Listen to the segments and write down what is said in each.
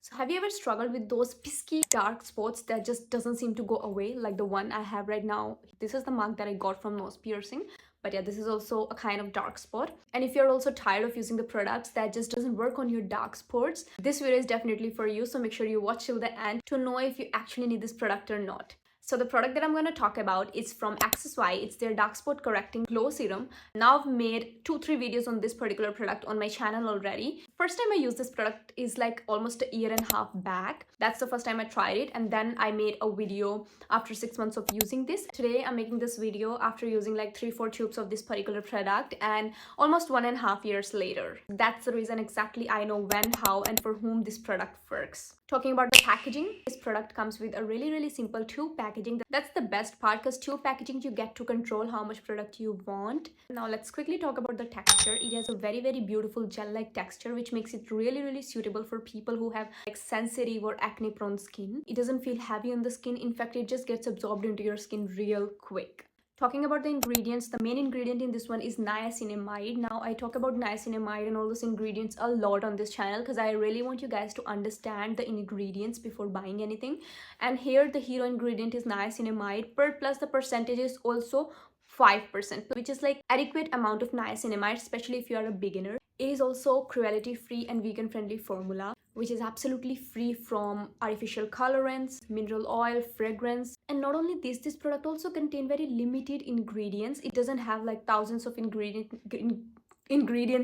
So have you ever struggled with those pesky dark spots that just doesn't seem to go away, like the one I have right now? This is the mark that I got from nose piercing. But yeah, this is also a kind of dark spot. And if you're also tired of using the products that just doesn't work on your dark spots, this video is definitely for you. So make sure you watch till the end to know if you actually need this product or not. So the product that I'm going to talk about is from XSY. It's their dark spot correcting glow serum. Now I've made 2-3 videos on this particular product on my channel already. First time I used this product is like almost a year and a half back. That's the first time I tried it, and then I made a video after 6 months of using this. Today I'm making this video after using like 3-4 tubes of this particular product and almost 1.5 years later. That's the reason exactly I know when, how, and for whom this product works. Talking about the packaging, this product comes with a really simple tube packaging. That's the best part, because tube packaging you get to control how much product you want. Now let's quickly talk about the texture. It has a very beautiful gel-like texture, which makes it really suitable for people who have like sensitive or acne prone skin. It doesn't feel heavy on the skin. In fact, it just gets absorbed into your skin real quick. Talking about the ingredients, the main ingredient in this one is niacinamide. Now I talk about niacinamide and all those ingredients a lot on this channel because I really want you guys to understand the ingredients before buying anything. And here the hero ingredient is niacinamide, plus the percentage is also 5%, which is like adequate amount of niacinamide, especially if you are a beginner. It is also cruelty free and vegan friendly formula, which is absolutely free from artificial colorants, mineral oil, fragrance. And not only this product also contains very limited ingredients. It doesn't have like thousands of ingredients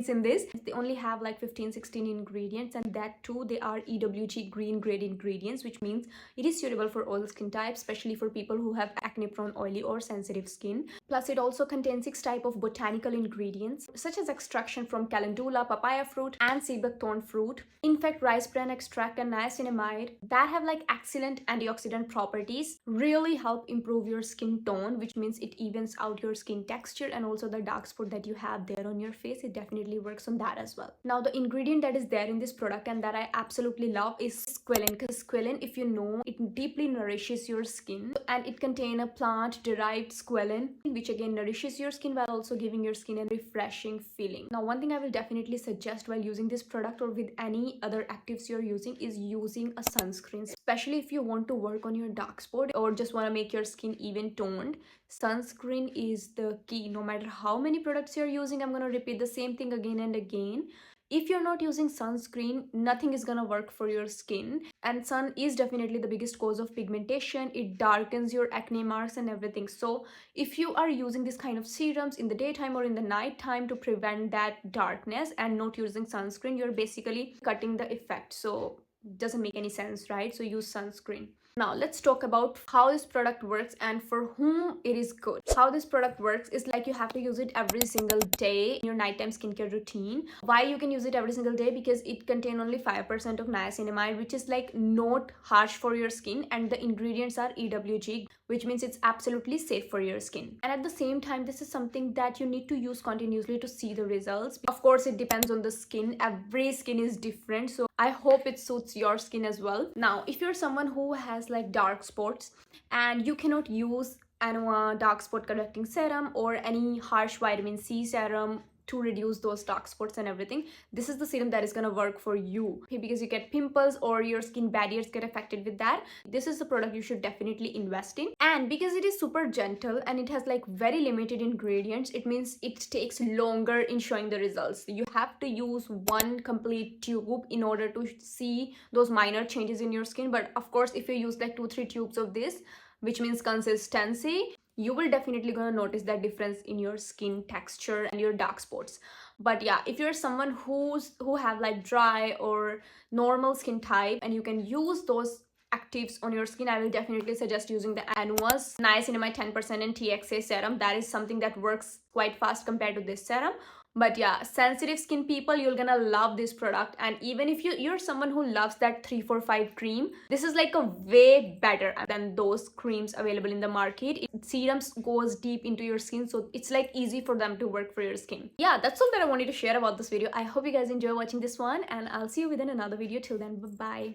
in this. They only have like 15-16 ingredients, and that too they are EWG green grade ingredients, which means it is suitable for all skin types, especially for people who have acne prone, oily or sensitive skin. Plus it also contains 6 types of botanical ingredients such as extraction from calendula, papaya fruit and sea buckthorn fruit. In fact, rice bran extract and niacinamide that have like excellent antioxidant properties really help improve your skin tone, which means it evens out your skin texture and also the dark spot that you have there on your face. It definitely works on that as well. Now the ingredient that is there in this product and that I absolutely love is squalene, because squalene, if you know, it deeply nourishes your skin, and it contains a plant derived squalene, which again nourishes your skin while also giving your skin a refreshing feeling. Now one thing I will definitely suggest while using this product or with any other actives you're using is using a sunscreen, especially if you want to work on your dark spot or just want to make your skin even toned. Sunscreen is the key. No matter how many products you're using, I'm going to repeat the same thing again and again. If you're not using sunscreen, nothing is gonna work for your skin. And sun is definitely the biggest cause of pigmentation. It darkens your acne marks and everything. So if you are using this kind of serums in the daytime or in the night time to prevent that darkness and not using sunscreen, you're basically cutting the effect. So it doesn't make any sense, right? So use sunscreen. Now let's talk about how this product works and for whom it is good. How this product works is like you have to use it every single day in your nighttime skincare routine. Why you can use it every single day? Because it contains only 5% of niacinamide, which is like not harsh for your skin, and the ingredients are EWG, which means it's absolutely safe for your skin. And at the same time, this is something that you need to use continuously to see the results. Of course, it depends on the skin. Every skin is different, so I hope it suits your skin as well. Now, if you're someone who has like dark spots and you cannot use Anoa dark spot correcting serum or any harsh vitamin C serum to reduce those dark spots and everything, this is the serum that is going to work for you. Because you get pimples or your skin barriers get affected with that, this is the product you should definitely invest in. And because it is super gentle and it has like very limited ingredients, it means it takes longer in showing the results. You have to use one complete tube in order to see those minor changes in your skin. But of course, if you use like 2-3 tubes of this, which means consistency, you will definitely gonna notice that difference in your skin texture and your dark spots. But yeah, if you're someone who have like dry or normal skin type and you can use those actives on your skin, I will definitely suggest using the Anua's niacinamide 10% and TXA serum. That is something that works quite fast compared to this serum. But yeah, sensitive skin people, you're gonna love this product. And even if you're someone who loves that 345 cream, this is like a way better than those creams available in the market. Serums goes deep into your skin, so it's like easy for them to work for your skin. Yeah, that's all that I wanted to share about this video. I hope you guys enjoy watching this one, and I'll see you within another video. Till then, bye bye.